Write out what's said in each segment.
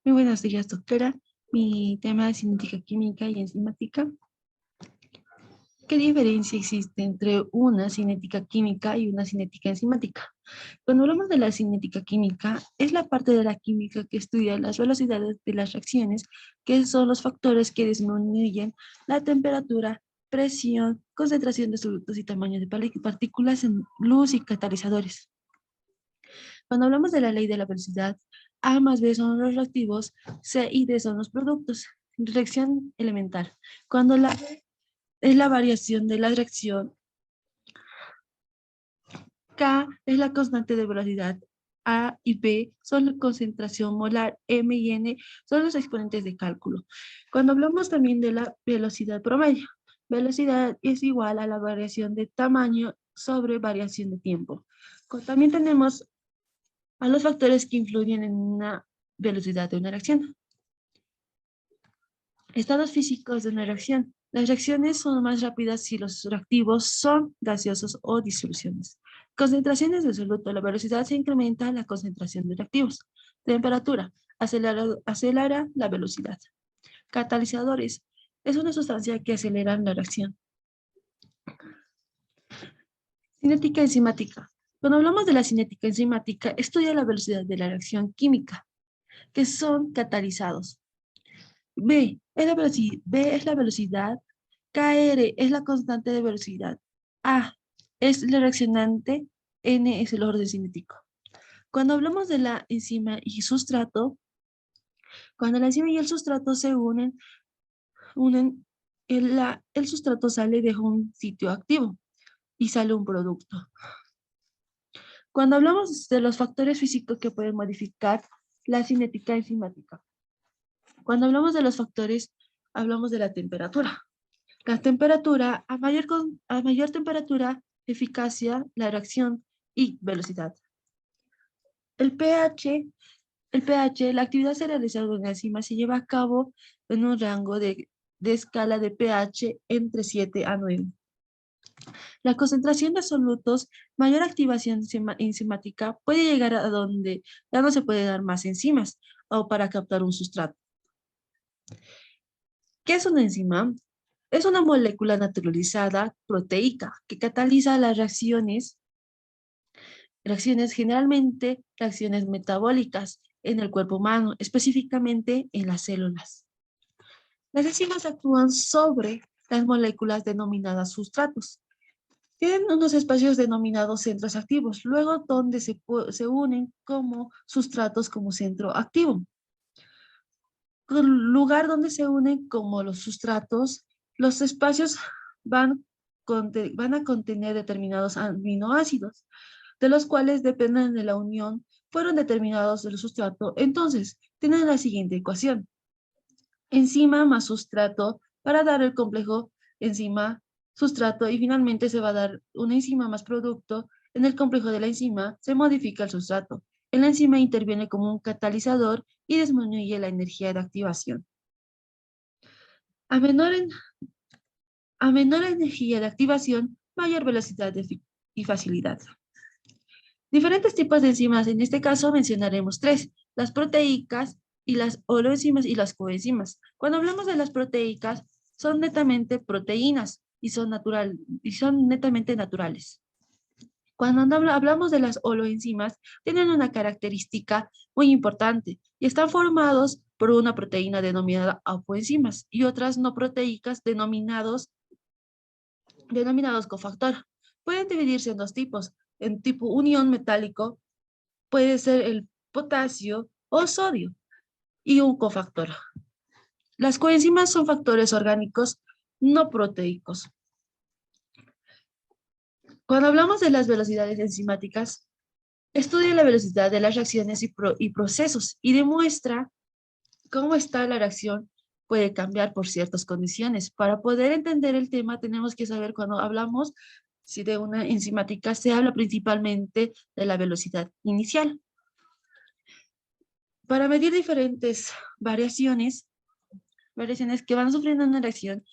Muy buenos días, doctora. Mi tema es cinética química y enzimática. ¿Qué diferencia existe entre una cinética química y una cinética enzimática? Cuando hablamos de la cinética química, es la parte de la química que estudia las velocidades de las reacciones, que son los factores que disminuyen la temperatura, presión, concentración de solutos y tamaño de partículas en luz y catalizadores. Cuando hablamos de la ley de la velocidad, A más B son los reactivos, C y D son los productos. Reacción elemental. Cuando la B es la variación de la reacción, K es la constante de velocidad, A y B son la concentración molar, M y N son los exponentes de cálculo. Cuando hablamos también de la velocidad promedio, velocidad es igual a la variación de tamaño sobre variación de tiempo. También tenemos a los factores que influyen en una velocidad de una reacción. Estados físicos de una reacción. Las reacciones son más rápidas si los reactivos son gaseosos o disoluciones. Concentraciones de soluto. La velocidad se incrementa a la concentración de reactivos. Temperatura. Acelera la velocidad. Catalizadores. Es una sustancia que acelera la reacción. Cinética enzimática. Cuando hablamos de la cinética enzimática, estudia la velocidad de la reacción química, que son catalizados. B es la velocidad, KR es la constante de velocidad, A es el reaccionante, N es el orden cinético. Cuando hablamos de la enzima y sustrato, cuando la enzima y el sustrato se unen el sustrato sale de un sitio activo y sale un producto. Cuando hablamos de los factores físicos que pueden modificar la cinética enzimática, cuando hablamos de los factores, hablamos de la temperatura. La temperatura, a mayor temperatura, eficacia, la reacción y velocidad. El pH, la actividad se realiza en una enzima se lleva a cabo en un rango de escala de pH entre 7 a 9. La concentración de solutos, mayor activación enzimática puede llegar a donde ya no se puede dar más enzimas o para captar un sustrato. ¿Qué es una enzima? Es una molécula naturalizada proteica que cataliza las reacciones generalmente reacciones metabólicas en el cuerpo humano, específicamente en las células. Las enzimas actúan sobre las moléculas denominadas sustratos. Tienen unos espacios denominados centros activos, luego donde se unen como sustratos como centro activo. El lugar donde se unen como los sustratos, los espacios van a contener determinados aminoácidos, de los cuales dependen de la unión, fueron determinados del sustrato. Entonces, tienen la siguiente ecuación. Enzima más sustrato para dar el complejo enzima, sustrato, y finalmente se va a dar una enzima más producto. En el complejo de la enzima se modifica el sustrato. La enzima interviene como un catalizador y disminuye la energía de activación. A menor, a menor energía de activación, mayor velocidad y facilidad. Diferentes tipos de enzimas, en este caso mencionaremos tres, las proteicas y las holoenzimas y las coenzimas. Cuando hablamos de las proteicas, son netamente proteínas y son netamente naturales. Cuando hablamos de las holoenzimas, tienen una característica muy importante y están formados por una proteína denominada apoenzimas y otras no proteicas denominados cofactor. Pueden dividirse en dos tipos. En tipo unión metálico puede ser el potasio o sodio y un cofactor. Las coenzimas son factores orgánicos no proteicos. Cuando hablamos de las velocidades enzimáticas, estudia la velocidad de las reacciones y procesos y demuestra cómo está la reacción puede cambiar por ciertas condiciones. Para poder entender el tema tenemos que saber cuando hablamos si de una enzimática se habla principalmente de la velocidad inicial. Para medir diferentes variaciones que van sufriendo una reacción,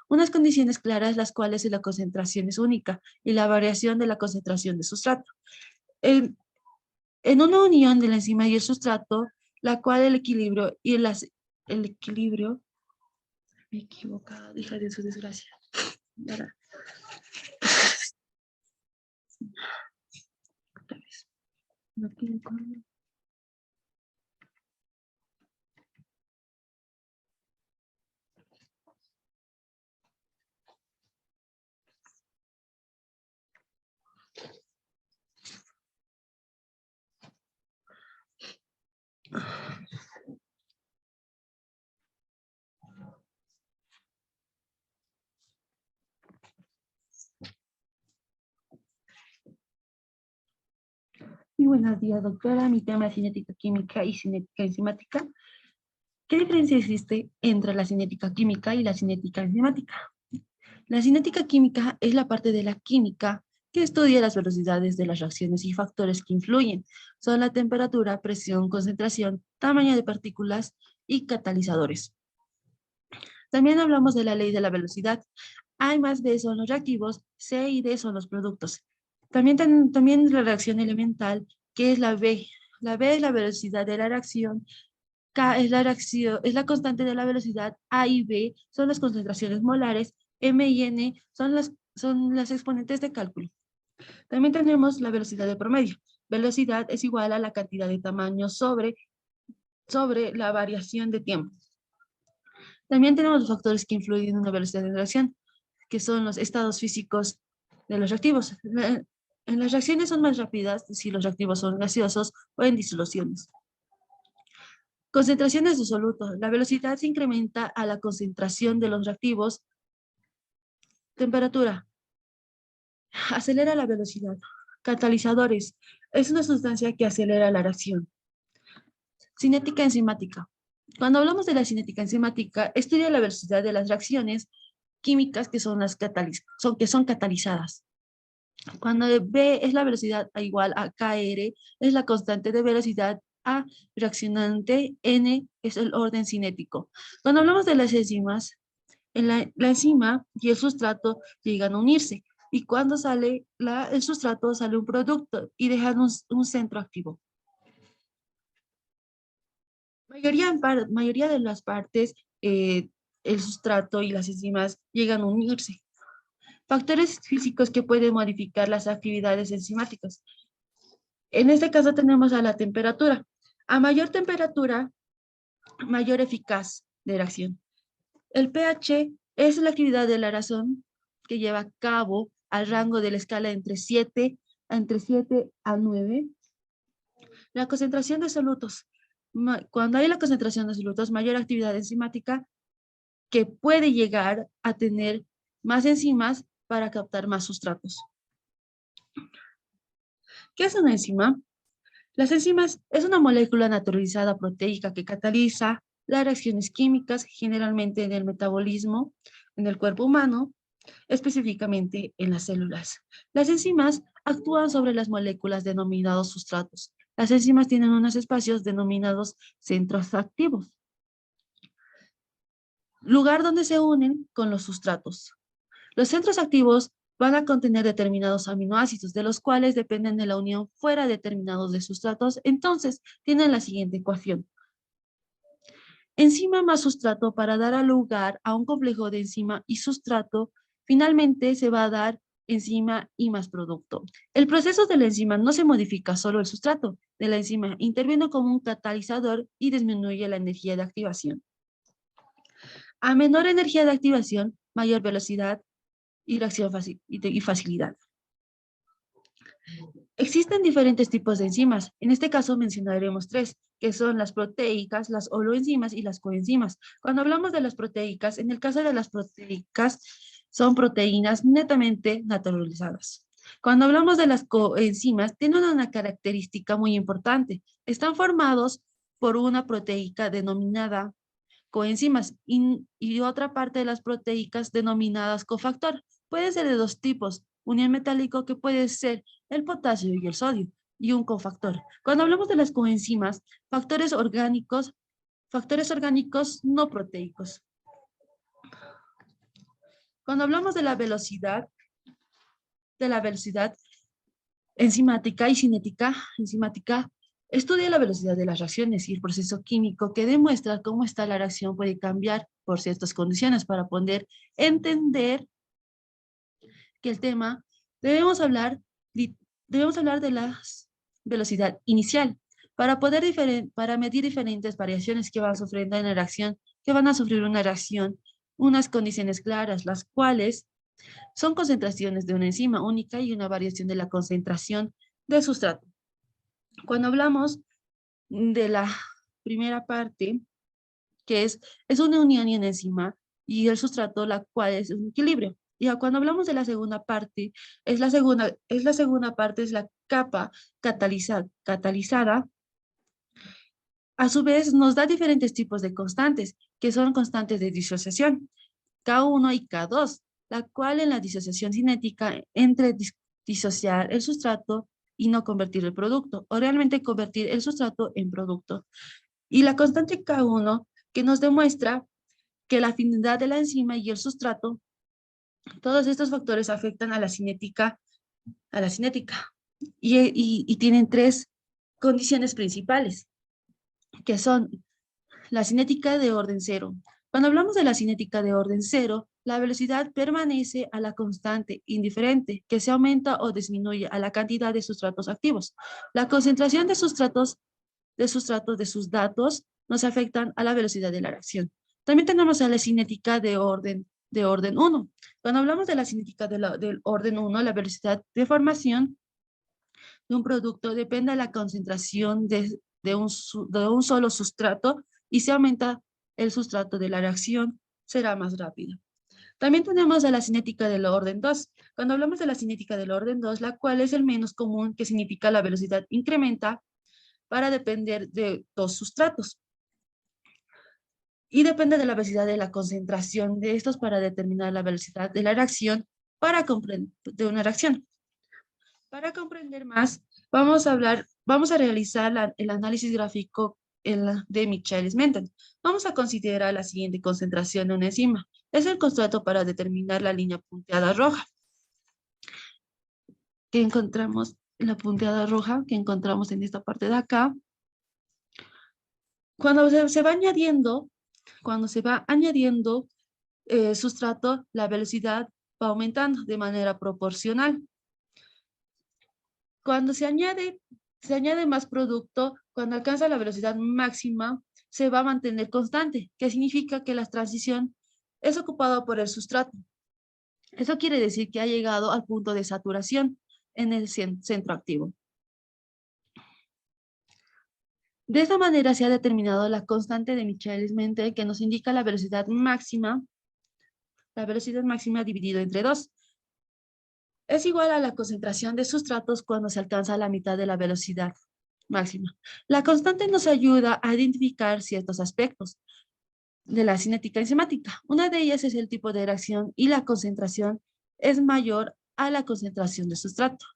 unas condiciones claras, las cuales la concentración es única y la variación de la concentración de sustrato. En una unión de la enzima y el sustrato, la cual el equilibrio y el equilibrio, me he equivocado, hija de su desgracia. Ahora, otra vez. No quiero correr. Muy buenos días, doctora. Mi tema es cinética química y cinética enzimática. ¿Qué diferencia existe entre la cinética química y la cinética enzimática? La cinética química es la parte de la química que estudia las velocidades de las reacciones y factores que influyen. Son la temperatura, presión, concentración, tamaño de partículas y catalizadores. También hablamos de la ley de la velocidad. A más B son los reactivos, C y D son los productos. También la reacción elemental, que es la B. La B es la velocidad de la reacción, K es la constante de la velocidad, A y B son las concentraciones molares, M y N son las exponentes de cálculo. También tenemos la velocidad de promedio. Velocidad es igual a la cantidad de tamaño sobre la variación de tiempo. También tenemos los factores que influyen en una velocidad de reacción, que son los estados físicos de los reactivos. En las reacciones son más rápidas si los reactivos son gaseosos o en disoluciones. Concentraciones de soluto. La velocidad se incrementa a la concentración de los reactivos. Temperatura. Acelera la velocidad. Catalizadores. Es una sustancia que acelera la reacción. Cinética enzimática. Cuando hablamos de la cinética enzimática, estudia la velocidad de las reacciones químicas que son catalizadas. Cuando B es la velocidad igual a KR, es la constante de velocidad A reaccionante, N es el orden cinético. Cuando hablamos de las enzimas, la enzima y el sustrato llegan a unirse y cuando sale el sustrato sale un producto y dejan un centro activo. Mayoría de las partes, el sustrato y las enzimas llegan a unirse. Factores físicos que pueden modificar las actividades enzimáticas. En este caso tenemos a la temperatura. A mayor temperatura, mayor eficaz de la acción. El pH es la actividad de la razón que lleva a cabo al rango de la escala entre 7 a 9. La concentración de solutos. Cuando hay la concentración de solutos, mayor actividad enzimática que puede llegar a tener más enzimas para captar más sustratos. ¿Qué es una enzima? Las enzimas es una molécula naturalizada proteica que cataliza las reacciones químicas, generalmente en el metabolismo, en el cuerpo humano, específicamente en las células. Las enzimas actúan sobre las moléculas denominados sustratos. Las enzimas tienen unos espacios denominados centros activos, lugar donde se unen con los sustratos. Los centros activos van a contener determinados aminoácidos, de los cuales dependen de la unión fuera determinados de sustratos, entonces tienen la siguiente ecuación. Enzima más sustrato para dar lugar a un complejo de enzima y sustrato, finalmente se va a dar enzima y más producto. El proceso de la enzima no se modifica solo el sustrato de la enzima, interviene como un catalizador y disminuye la energía de activación. A menor energía de activación, mayor velocidad y reacción y facilidad. Existen diferentes tipos de enzimas. En este caso mencionaremos tres, que son las proteicas, las holoenzimas y las coenzimas. Cuando hablamos de las proteicas, en el caso de las proteicas, son proteínas netamente naturalizadas. Cuando hablamos de las coenzimas, tienen una característica muy importante. Están formados por una proteica denominada coenzimas y otra parte de las proteicas denominadas cofactor. Puede ser de dos tipos, unión metálico que puede ser el potasio y el sodio, y un cofactor. Cuando hablamos de las coenzimas, factores orgánicos no proteicos. Cuando hablamos de la velocidad enzimática y cinética, Estudia la velocidad de las reacciones y el proceso químico que demuestra cómo esta la reacción puede cambiar por ciertas condiciones para poder entender que el tema debemos hablar, debemos hablar de la velocidad inicial para medir diferentes variaciones que van sufriendo en la reacción, que van a sufrir una reacción, unas condiciones claras, las cuales son concentraciones de una enzima única y una variación de la concentración del sustrato. Cuando hablamos de la primera parte, que es una unión y una enzima, y el sustrato, la cual es un equilibrio. Y cuando hablamos de la segunda parte, es la capa catalizada. A su vez, nos da diferentes tipos de constantes, que son constantes de disociación, K1 y K2, la cual en la disociación cinética entre disociar el sustrato y no convertir el producto, o realmente convertir el sustrato en producto. Y la constante K1 que nos demuestra que la afinidad de la enzima y el sustrato, todos estos factores afectan a la cinética, y tienen tres condiciones principales, que son la cinética de orden cero. Cuando hablamos de la cinética de orden cero, la velocidad permanece a la constante indiferente, que se aumenta o disminuye a la cantidad de sustratos activos. La concentración de sustratos de sus datos nos afectan a la velocidad de la reacción. También tenemos a la cinética de orden 1. Cuando hablamos de la cinética del orden 1, la velocidad de formación de un producto depende de la concentración de un solo sustrato, y si aumenta el sustrato de la reacción, será más rápida. También tenemos a la cinética del orden 2. Cuando hablamos de la cinética del orden 2, la cual es el menos común, que significa la velocidad incrementa para depender de dos sustratos. Y depende de la velocidad de la concentración de estos para determinar la velocidad de la reacción de una reacción. Para comprender más, vamos a realizar el análisis gráfico de Michaelis-Menten. Vamos a considerar la siguiente concentración de una enzima. Es el constrato para determinar la línea punteada roja. Que encontramos, la punteada roja que encontramos en esta parte de acá. Cuando se va añadiendo sustrato, la velocidad va aumentando de manera proporcional. Cuando se añade más producto, cuando alcanza la velocidad máxima, se va a mantener constante, que significa que la transición es ocupada por el sustrato. Eso quiere decir que ha llegado al punto de saturación en el centro activo. De esta manera se ha determinado la constante de Michaelis-Menten, que nos indica la velocidad máxima dividido entre 2. Es igual a la concentración de sustratos cuando se alcanza la mitad de la velocidad máxima. La constante nos ayuda a identificar ciertos aspectos de la cinética enzimática. Una de ellas es el tipo de reacción, y la concentración es mayor a la concentración de sustrato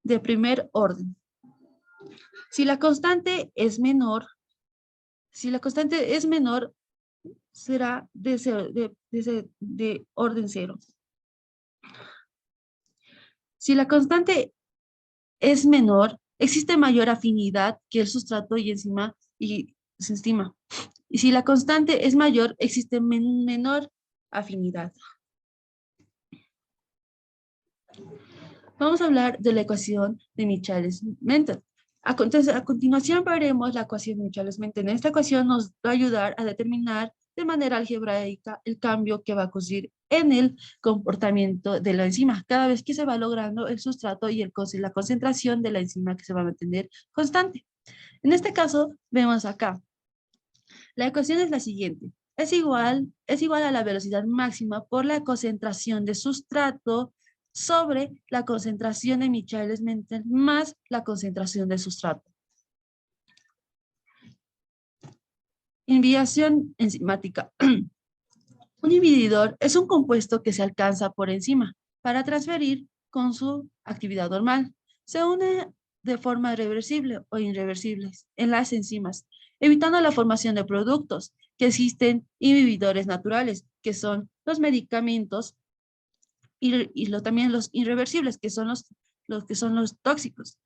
de primer orden. Si la constante es menor, será de orden 0. Si la constante es menor, existe mayor afinidad que el sustrato y enzima y se estima. Y si la constante es mayor, existe menor afinidad. Vamos a hablar de la ecuación de Michaelis-Menten. A continuación veremos la ecuación de Michaelis-Menten. Esta ecuación nos va a ayudar a determinar de manera algebraica el cambio que va a ocurrir en el comportamiento de la enzima cada vez que se va logrando el sustrato y la concentración de la enzima, que se va a mantener constante. En este caso, vemos acá. La ecuación es la siguiente. Es igual a la velocidad máxima por la concentración de sustrato sobre la concentración de Michaelis-Menten más la concentración de sustrato. Inhibición enzimática. Un inhibidor es un compuesto que se alcanza por enzima para transferir con su actividad normal. Se une de forma reversible o irreversible en las enzimas, evitando la formación de productos. Que existen inhibidores naturales, que son los medicamentos, y también los irreversibles, que son los tóxicos.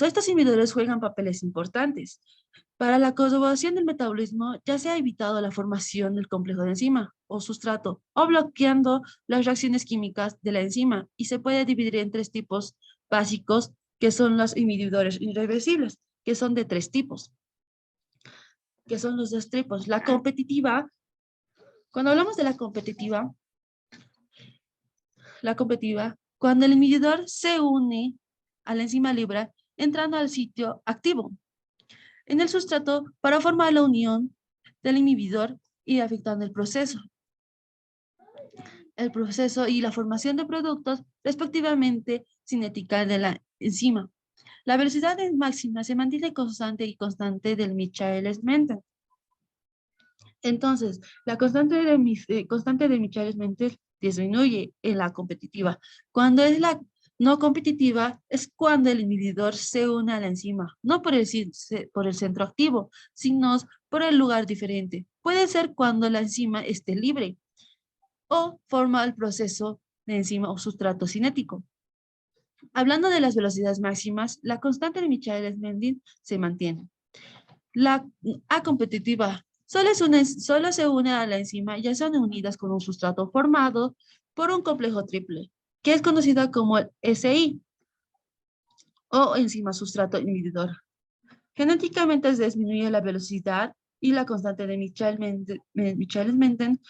estos inhibidores juegan papeles importantes. Para la conservación del metabolismo, ya se ha evitado la formación del complejo de enzima o sustrato, o bloqueando las reacciones químicas de la enzima, y se puede dividir en tres tipos básicos, que son los inhibidores irreversibles, que son de tres tipos, que son los dos tipos. La competitiva, cuando hablamos de la competitiva, cuando el inhibidor se une a la enzima libre, entrando al sitio activo en el sustrato para formar la unión del inhibidor y afectando el proceso y la formación de productos respectivamente cinética de la enzima. La velocidad máxima se mantiene constante del Michaelis-Menten. Entonces, la constante de Michaelis-Menten disminuye en la competitiva. Cuando es la no competitiva, es cuando el inhibidor se une a la enzima, no por el centro activo, sino por el lugar diferente. Puede ser cuando la enzima esté libre o forma el proceso de enzima o sustrato cinético. Hablando de las velocidades máximas, la constante de Michaelis-Menten se mantiene. La A competitiva solo se une a la enzima y ya son unidas con un sustrato formado por un complejo triple, que es conocida como el SI o enzima sustrato inhibidor. Genéticamente se disminuye la velocidad y la constante de Michaelis-Menten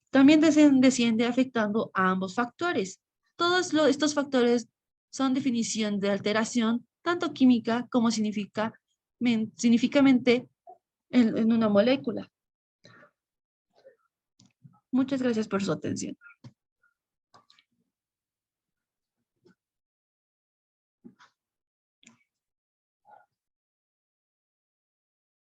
también desciende afectando a ambos factores. Todos estos factores son definición de alteración, tanto química como significativamente en una molécula. Muchas gracias por su atención.